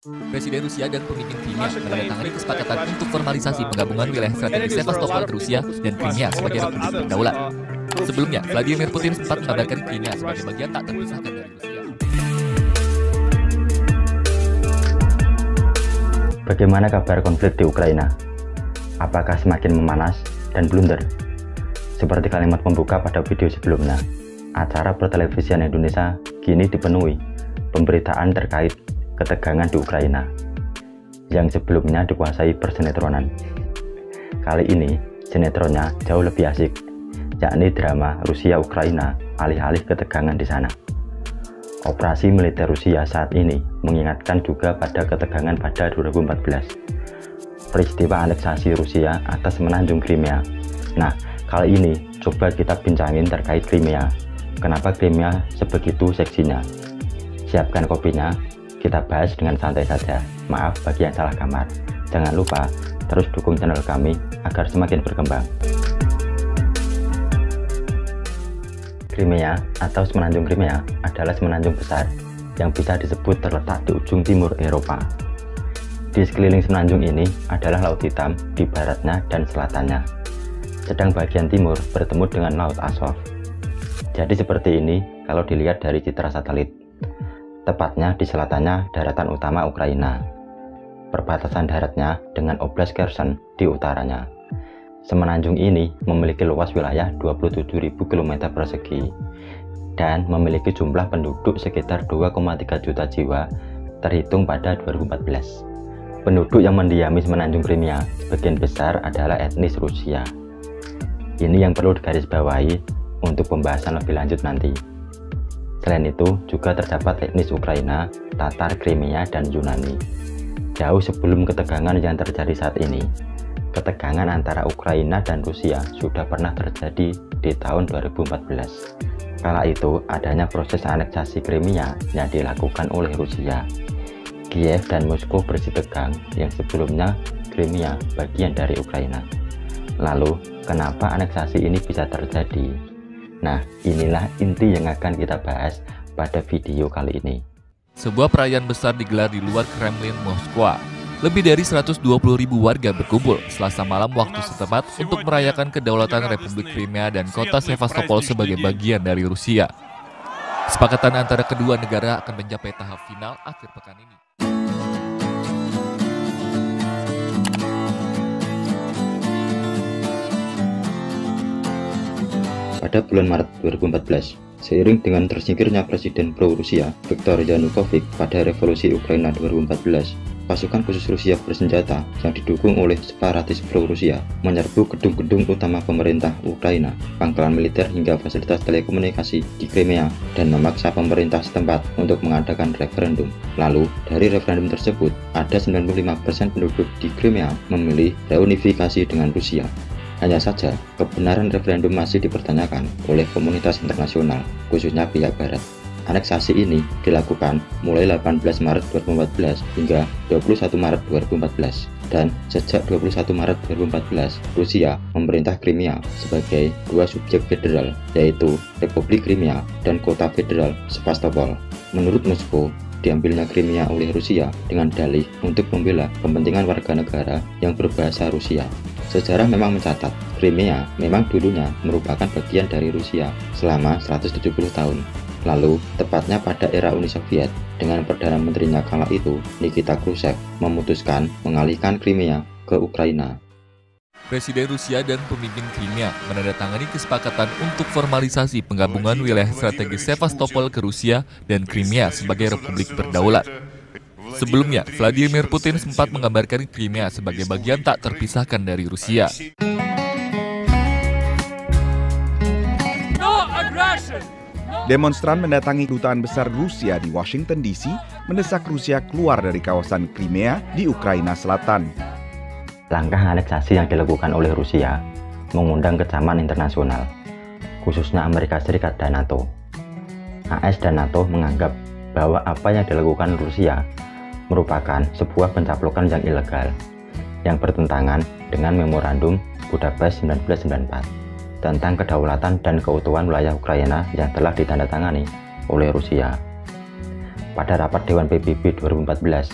Presiden Rusia dan pemimpin Crimea menandatangani kesepakatan untuk formalisasi penggabungan wilayah strategis Sevastopol ke Rusia dan Crimea sebagai republik berdaulat. Sebelumnya, Vladimir Putin sempat mengabarkan Crimea sebagai bagian tak terpisahkan dari Rusia. Bagaimana kabar konflik di Ukraina? Apakah semakin memanas dan blunder? Seperti kalimat pembuka pada video sebelumnya, acara pertelevisian Indonesia kini dipenuhi pemberitaan terkait ketegangan di Ukraina yang sebelumnya dikuasai persinetronan. Kali ini sinetronnya jauh lebih asik, yakni drama Rusia-Ukraina alih-alih ketegangan di sana. Operasi militer Rusia saat ini mengingatkan juga pada ketegangan pada 2014, peristiwa aneksasi Rusia atas menanjung Crimea. Nah, kali ini coba kita bincangin terkait Crimea. Kenapa Crimea sebegitu seksinya? Siapkan kopinya, kita bahas dengan santai saja. Maaf bagi yang salah kamar. Jangan lupa terus dukung channel kami agar semakin berkembang. Crimea atau Semenanjung Crimea adalah semenanjung besar yang bisa disebut terletak di ujung timur Eropa. Di sekeliling semenanjung ini adalah Laut Hitam di baratnya dan selatannya, sedang bagian timur bertemu dengan Laut Azov. Jadi seperti ini kalau dilihat dari citra satelit. Tepatnya di selatannya daratan utama Ukraina, perbatasan daratnya dengan Oblast Kherson di utaranya. Semenanjung ini memiliki luas wilayah 27.000 km persegi dan memiliki jumlah penduduk sekitar 2,3 juta jiwa terhitung pada 2014. Penduduk yang mendiami Semenanjung Crimea sebagian besar adalah etnis Rusia. Ini yang perlu digarisbawahi untuk pembahasan lebih lanjut nanti. Selain itu, juga terdapat etnis Ukraina, Tatar, Crimea, dan Yunani. Jauh sebelum ketegangan yang terjadi saat ini, ketegangan antara Ukraina dan Rusia sudah pernah terjadi di tahun 2014. Kala itu, adanya proses aneksasi Crimea yang dilakukan oleh Rusia. Kiev dan Moskow bersitegang yang sebelumnya Crimea bagian dari Ukraina. Lalu, kenapa aneksasi ini bisa terjadi? Nah, inilah inti yang akan kita bahas pada video kali ini. Sebuah perayaan besar digelar di luar Kremlin Moskwa. Lebih dari 120.000 warga berkumpul Selasa malam waktu setempat untuk merayakan kedaulatan Republik Crimea dan kota Sevastopol sebagai bagian dari Rusia. Kesepakatan antara kedua negara akan mencapai tahap final akhir pekan ini. Pada bulan Maret 2014, seiring dengan tersingkirnya Presiden pro-Rusia Viktor Yanukovych pada revolusi Ukraina 2014, pasukan khusus Rusia bersenjata yang didukung oleh separatis pro-Rusia menyerbu gedung-gedung utama pemerintah Ukraina, pangkalan militer hingga fasilitas telekomunikasi di Crimea dan memaksa pemerintah setempat untuk mengadakan referendum. Lalu, dari referendum tersebut, ada 95% penduduk di Crimea memilih reunifikasi dengan Rusia. Hanya saja, kebenaran referendum masih dipertanyakan oleh komunitas internasional, khususnya pihak Barat. Aneksasi ini dilakukan mulai 18 Maret 2014 hingga 21 Maret 2014. Dan sejak 21 Maret 2014, Rusia memerintah Crimea sebagai dua subjek federal, yaitu Republik Crimea dan Kota Federal Sevastopol. Menurut Moskow, diambilnya Crimea oleh Rusia dengan dalih untuk membela kepentingan warga negara yang berbahasa Rusia. Sejarah memang mencatat, Crimea memang dulunya merupakan bagian dari Rusia selama 170 tahun. Lalu, tepatnya pada era Uni Soviet, dengan Perdana Menterinya kala itu, Nikita Khrushchev, memutuskan mengalihkan Crimea ke Ukraina. Presiden Rusia dan pemimpin Crimea menandatangani kesepakatan untuk formalisasi penggabungan wilayah strategis Sevastopol ke Rusia dan Crimea sebagai republik berdaulat. Sebelumnya, Vladimir Putin sempat menggambarkan Crimea sebagai bagian tak terpisahkan dari Rusia. Demonstran mendatangi kedutaan besar Rusia di Washington DC mendesak Rusia keluar dari kawasan Crimea di Ukraina Selatan. Langkah aneksasi yang dilakukan oleh Rusia mengundang kecaman internasional, khususnya Amerika Serikat dan NATO. AS dan NATO menganggap bahwa apa yang dilakukan Rusia merupakan sebuah pencaplokan yang ilegal, yang bertentangan dengan Memorandum Budapest 1994 tentang kedaulatan dan keutuhan wilayah Ukraina yang telah ditandatangani oleh Rusia. Pada rapat Dewan PBB 2014,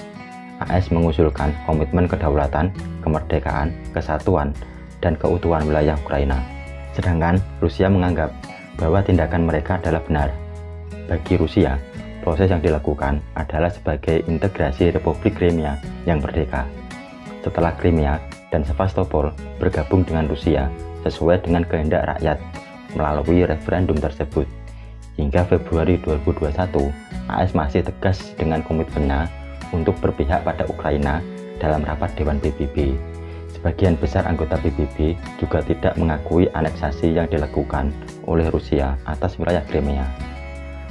AS mengusulkan komitmen kedaulatan, kemerdekaan, kesatuan, dan keutuhan wilayah Ukraina. Sedangkan Rusia menganggap bahwa tindakan mereka adalah benar. Bagi Rusia, proses yang dilakukan adalah sebagai integrasi Republik Crimea yang merdeka. Setelah Crimea dan Sevastopol bergabung dengan Rusia sesuai dengan kehendak rakyat melalui referendum tersebut. Hingga Februari 2021, AS masih tegas dengan komitmennya untuk berpihak pada Ukraina dalam rapat Dewan PBB. Sebagian besar anggota PBB juga tidak mengakui aneksasi yang dilakukan oleh Rusia atas wilayah Crimea.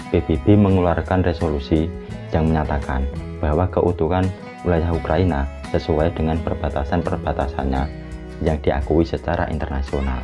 PBB mengeluarkan resolusi yang menyatakan bahwa keutuhan wilayah Ukraina sesuai dengan perbatasan-perbatasannya yang diakui secara internasional.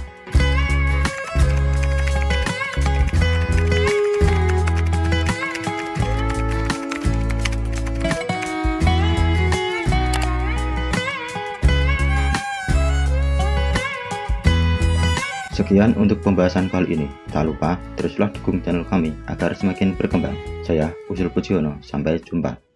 Sekian untuk pembahasan kali ini. Tak lupa teruslah dukung channel kami agar semakin berkembang. Saya Usul Pujiono, sampai jumpa.